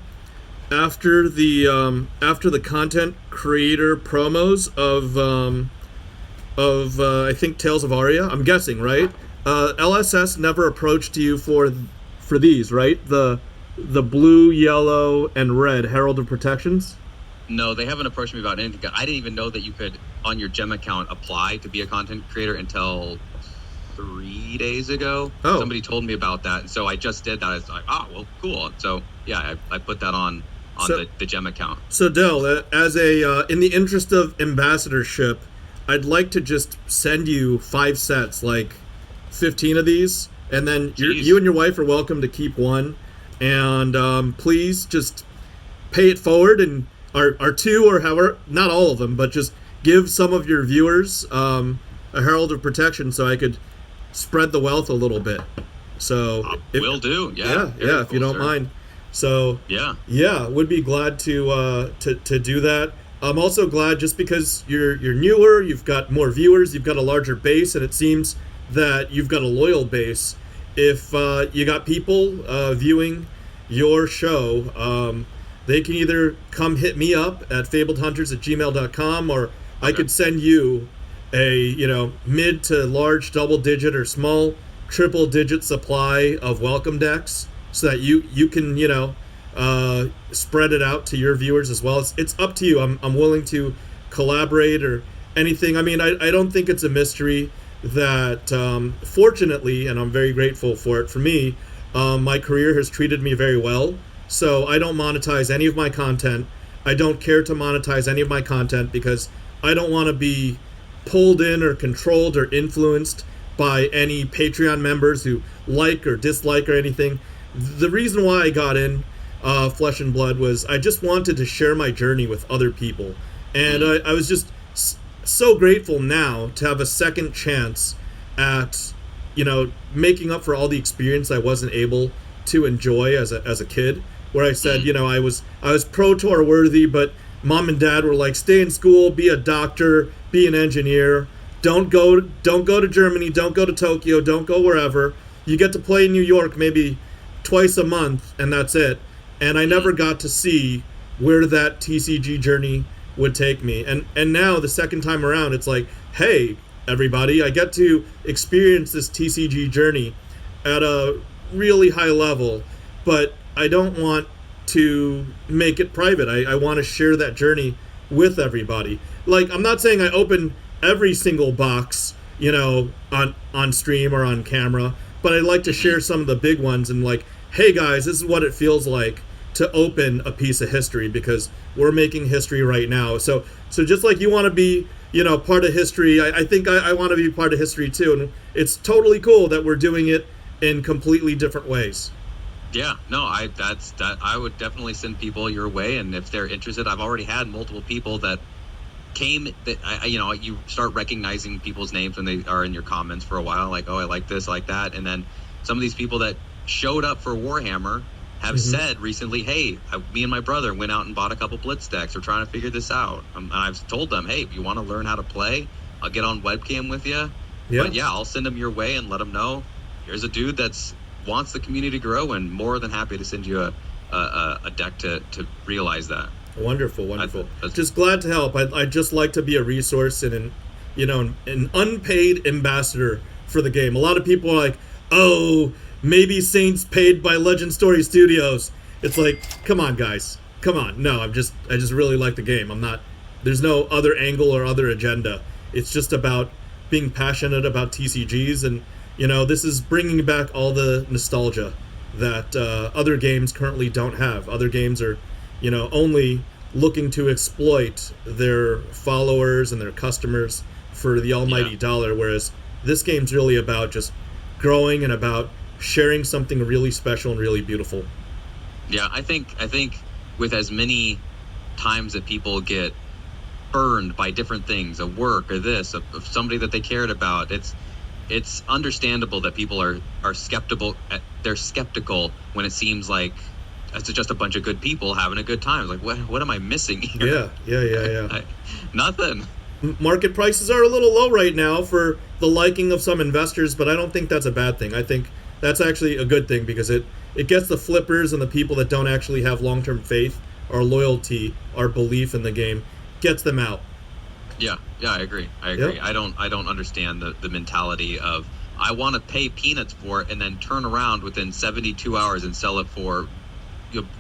Speaker 2: after the content creator promos of I think Tales of Aria. I'm guessing, right? LSS never approached you for these, right? The blue, yellow, and red Herald of Protections?
Speaker 1: No, they haven't approached me about anything. I didn't even know that you could, on your gem account, apply to be a content creator until 3 days ago.
Speaker 2: Oh.
Speaker 1: Somebody told me about that, and so I just did that. I was like, oh, well, cool. So yeah, I put that on the gem account.
Speaker 2: So Del, as a in the interest of ambassadorship, I'd like to just send you 5 sets, like 15 of these, and then you and your wife are welcome to keep one. And please just pay it forward, and our 2 or however, not all of them, but just give some of your viewers a herald of protection so I could spread the wealth a little bit. So
Speaker 1: will do. Yeah,
Speaker 2: if you don't mind. So yeah, would be glad to do that. I'm also glad just because you're newer, you've got more viewers, you've got a larger base, and it seems that you've got a loyal base. If you got people viewing your show, they can either come hit me up at fabledhunters@gmail.com, or I could send you a mid to large double-digit or small triple-digit supply of welcome decks, so that you can spread it out to your viewers as well. It's up to you. I'm willing to collaborate or anything. I mean, I don't think it's a mystery that fortunately, and I'm very grateful for it, for me, my career has treated me very well. So I don't monetize any of my content. I don't care to monetize any of my content because I don't want to be pulled in or controlled or influenced by any Patreon members who like or dislike or anything. The reason why I got in Flesh and Blood was I just wanted to share my journey with other people. And I was just so grateful now to have a second chance at, making up for all the experience I wasn't able to enjoy as a kid, where I said, I was pro tour worthy, but mom and dad were like, stay in school, be a doctor, be an engineer, don't go to Germany, don't go to Tokyo, don't go wherever. You get to play in New York maybe twice a month, and that's it. And I never got to see where that TCG journey would take me. And now the second time around, it's like, hey, everybody, I get to experience this TCG journey at a really high level, but I don't want to make it private. I want to share that journey with everybody. Like, I'm not saying I open every single box, on stream or on camera, but I'd like to share some of the big ones and like, hey guys, this is what it feels like to open a piece of history, because we're making history right now. So just like you want to be, part of history, I think I want to be part of history too. And it's totally cool that we're doing it in completely different ways.
Speaker 1: Yeah, no, I would definitely send people your way, and if they're interested, I've already had multiple people that came that you start recognizing people's names when they are in your comments for a while, like, oh, I like this, I like that, and then some of these people that showed up for Warhammer have said recently, hey, me and my brother went out and bought a couple Blitz decks. We're trying to figure this out. And I've told them, hey, if you want to learn how to play, I'll get on webcam with you. Yeah. But yeah, I'll send them your way and let them know here's a dude that's wants the community to grow, and more than happy to send you a deck to realize that.
Speaker 2: Wonderful. Just glad to help. I'd just like to be a resource and an unpaid ambassador for the game. A lot of people are like, oh, maybe Saints paid by Legend Story Studios. It's like, come on, guys. Come on. No, I just really like the game. There's no other angle or other agenda. It's just about being passionate about TCGs, and this is bringing back all the nostalgia that other games currently don't have. Other games are, only looking to exploit their followers and their customers for the almighty dollar, whereas this game's really about just growing and about sharing something really special and really beautiful.
Speaker 1: Yeah, I think with as many times that people get burned by different things, a work or this, of somebody that they cared about, it's understandable that people are skeptical. They're skeptical when it seems like it's just a bunch of good people having a good time. Like, what am I missing here?
Speaker 2: Yeah.
Speaker 1: Nothing.
Speaker 2: Market prices are a little low right now for the liking of some investors, but I don't think that's a bad thing. I think that's actually a good thing, because it gets the flippers and the people that don't actually have long-term faith or loyalty or belief in the game, gets them out.
Speaker 1: Yeah, I agree. Yep. I don't understand the mentality of, I want to pay peanuts for it and then turn around within 72 hours and sell it for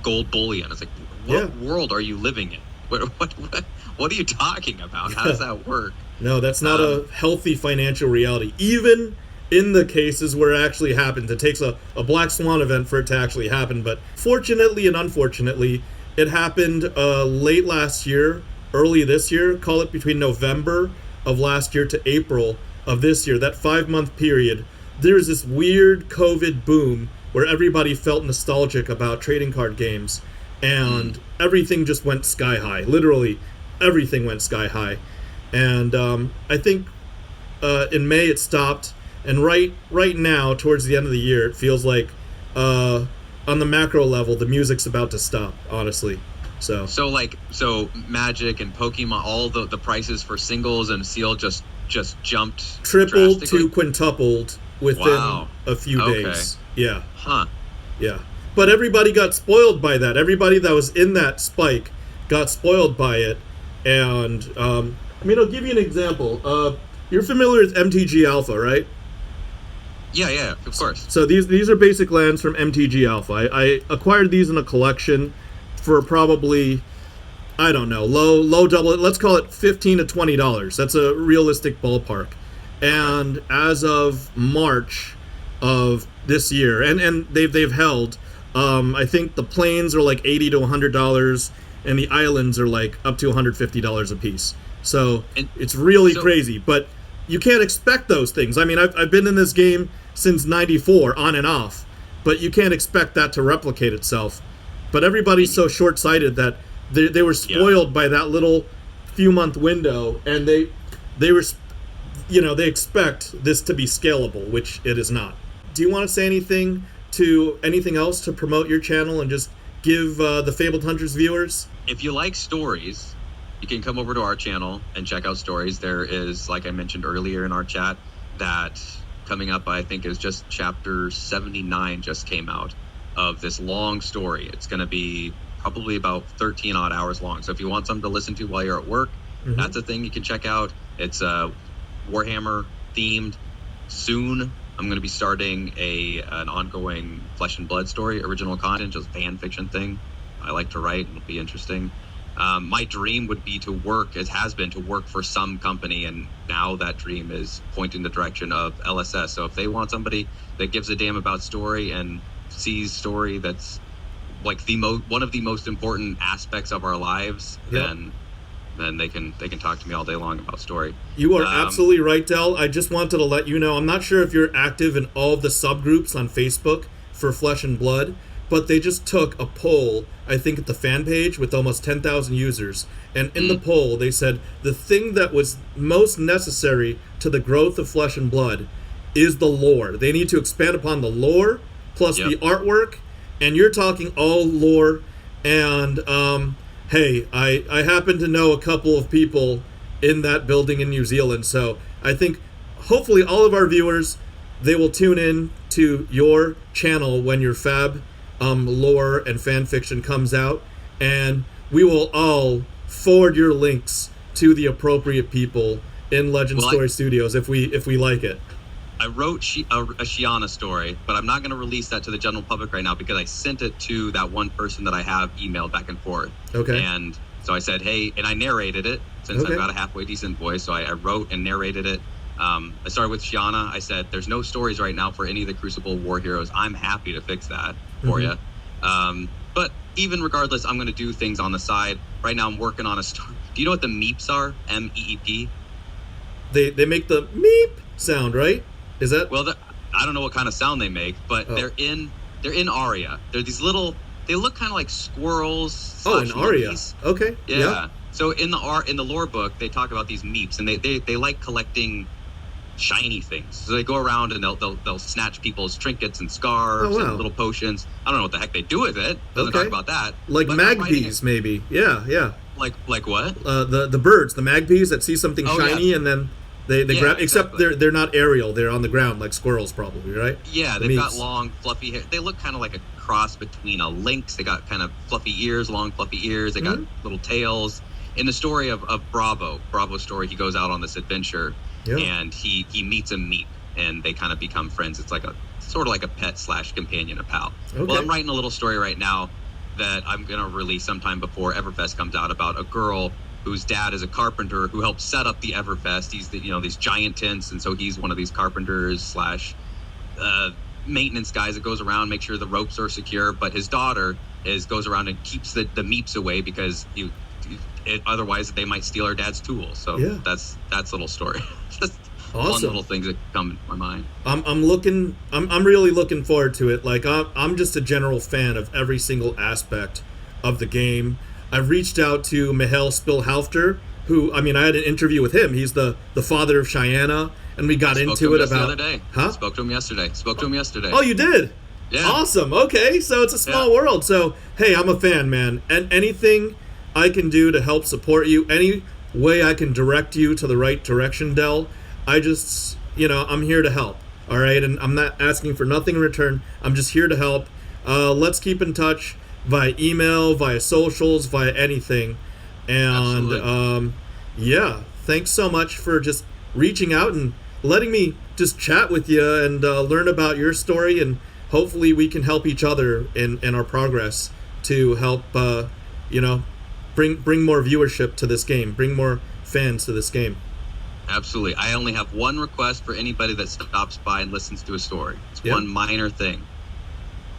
Speaker 1: gold bullion. It's like, what world are you living in? What are you talking about? How does that work?
Speaker 2: No, that's not a healthy financial reality. Even in the cases where it actually happens. It takes a black swan event for it to actually happen. But fortunately and unfortunately, it happened late last year, early this year. Call it between November of last year to April of this year. That 5-month period, there was this weird COVID boom where everybody felt nostalgic about trading card games, and everything just went sky high. Literally, everything went sky high. And I think in May it stopped, and right now, towards the end of the year, it feels like on the macro level, the music's about to stop, honestly. So
Speaker 1: Magic and Pokemon, all the prices for singles and Seal just jumped,
Speaker 2: tripled to quintupled within a few days. Yeah.
Speaker 1: Huh.
Speaker 2: Yeah. But everybody got spoiled by that. Everybody that was in that spike got spoiled by it. And I'll give you an example. You're familiar with MTG Alpha, right?
Speaker 1: Yeah, of course.
Speaker 2: So these are basic lands from MTG Alpha. I acquired these in a collection for probably, I don't know, low double. Let's call it $15 to $20. That's a realistic ballpark. And as of March of this year, and they've held, I think the planes are like $80 to $100, and the islands are like up to $150 a piece. So it's really crazy, but you can't expect those things. I mean, I've been in this game since '94, on and off, but you can't expect that to replicate itself. But everybody's so short-sighted that they were spoiled by that little few-month window, and they were, they expect this to be scalable, which it is not. Do you want to say anything else to promote your channel and just give the FaBled Hunters viewers?
Speaker 1: If you like stories, you can come over to our channel and check out stories. There is, like I mentioned earlier in our chat, that coming up, I think, is just chapter 79 just came out of this long story. It's going to be probably about 13 odd hours long. So if you want something to listen to while you're at work, that's a thing you can check out. It's Warhammer themed. Soon I'm going to be starting an ongoing Flesh and Blood story, original content, just fan fiction thing. I like to write, and it'll be interesting. My dream would be to work, as has been, to work for some company, and now that dream is pointing the direction of LSS. So if they want somebody that gives a damn about story and sees story that's like one of the most important aspects of our lives, then they can talk to me all day long about story.
Speaker 2: You are absolutely right, Del. I just wanted to let you know, I'm not sure if you're active in all of the subgroups on Facebook for Flesh and Blood, but they just took a poll, I think, at the fan page with almost 10,000 users. And in the poll, they said the thing that was most necessary to the growth of Flesh and Blood is the lore. They need to expand upon the lore plus the artwork. And you're talking all lore. And, hey, I happen to know a couple of people in that building in New Zealand. So I think hopefully all of our viewers, they will tune in to your channel when your FaB lore and fan fiction comes out, and we will all forward your links to the appropriate people in Legend Story Studios if we like it.
Speaker 1: I wrote a Shiana story, but I'm not going to release that to the general public right now because I sent it to that one person that I have emailed back and forth.
Speaker 2: Okay.
Speaker 1: And so I said, hey, and I narrated it since I've got a halfway decent voice. So I wrote and narrated it. I started with Shiana. I said, there's no stories right now for any of the Crucible war heroes. I'm happy to fix that for you. But even regardless, I'm going to do things on the side. Right now I'm working on a story. Do you know what the Meeps are? MEEP?
Speaker 2: They make the meep sound, right? Is that?
Speaker 1: Well, I don't know what kind of sound they make, but they're in Aria. They're these little, they look kind of like squirrels.
Speaker 2: Oh, in Aria.
Speaker 1: Monkeys.
Speaker 2: Okay.
Speaker 1: Yeah. So in the lore book, they talk about these Meeps, and they like collecting shiny things. So they go around and they'll snatch people's trinkets and scarves and little potions. I don't know what the heck they do with it. Doesn't talk about that.
Speaker 2: Like magpies, maybe. Yeah.
Speaker 1: Like what?
Speaker 2: The birds, the magpies that see something shiny and then they grab. Except they're not aerial. They're on the ground like squirrels, probably, right?
Speaker 1: Yeah, they've got long, fluffy hair. They look kind of like a cross between a lynx. They got kind of fluffy ears, long, fluffy ears. They got little tails. In the story of Bravo's story, he goes out on this adventure. Yeah. And he meets a Meep, and they kind of become friends. It's like a sort of like a pet / companion, a pal. Okay. Well, I'm writing a little story right now that I'm going to release sometime before Everfest comes out about a girl whose dad is a carpenter who helped set up the Everfest. He's these giant tents, and so he's one of these carpenters slash maintenance guys that goes around, make sure the ropes are secure. But his daughter goes around and keeps the Meeps away because otherwise they might steal her dad's tools. So that's a little story. Just
Speaker 2: awesome.
Speaker 1: One little thing that come into my mind.
Speaker 2: I'm really looking forward to it. Like I'm just a general fan of every single aspect of the game. I've reached out to Mihail Spilhalfter, who, I had an interview with him. He's the father of Cheyenne, and we got into it about...
Speaker 1: the other day. Huh? Spoke to him yesterday.
Speaker 2: Oh, you did?
Speaker 1: Yeah.
Speaker 2: Awesome. Okay, so it's a small world. So, hey, I'm a fan, man. And anything I can do to help support you, any way I can direct you to the right direction, Del, I just, I'm here to help. All right? And I'm not asking for nothing in return. I'm just here to help. Let's keep in touch via email, via socials, via anything. And thanks so much for just reaching out and letting me just chat with you and learn about your story, and hopefully we can help each other in our progress to help bring more viewership to this game, bring more fans to this game.
Speaker 1: Absolutely. I only have one request for anybody that stops by and listens to a story. It's one minor thing.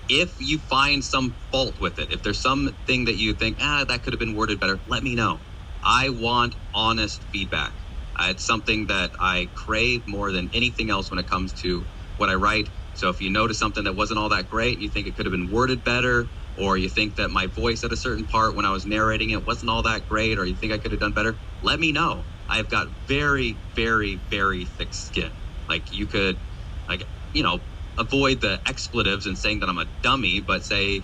Speaker 1: If you find some fault with it, if there's something that you think, that could have been worded better, let me know. I want honest feedback. It's something that I crave more than anything else when it comes to what I write. So if you notice something that wasn't all that great, you think it could have been worded better, or you think that my voice at a certain part when I was narrating it wasn't all that great, or you think I could have done better, let me know. I've got very, very, very thick skin. Like, you could, avoid the expletives and saying that I'm a dummy, but say,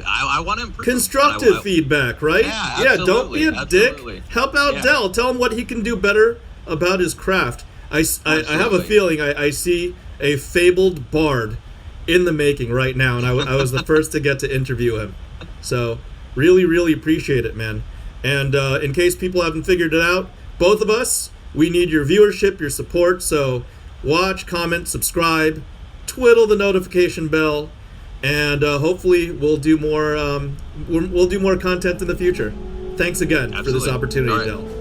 Speaker 1: I want to improve.
Speaker 2: Constructive feedback, right?
Speaker 1: Yeah,
Speaker 2: don't be a dick. Help out Del. Tell him what he can do better about his craft. I have a feeling I see a FaBled bard in the making right now, and I was the first to get to interview him. So really, really appreciate it, man. And in case people haven't figured it out, both of us, we need your viewership, your support. So watch, comment, subscribe, twiddle the notification bell, and hopefully we'll do more content in the future. Thanks again for this opportunity, Del.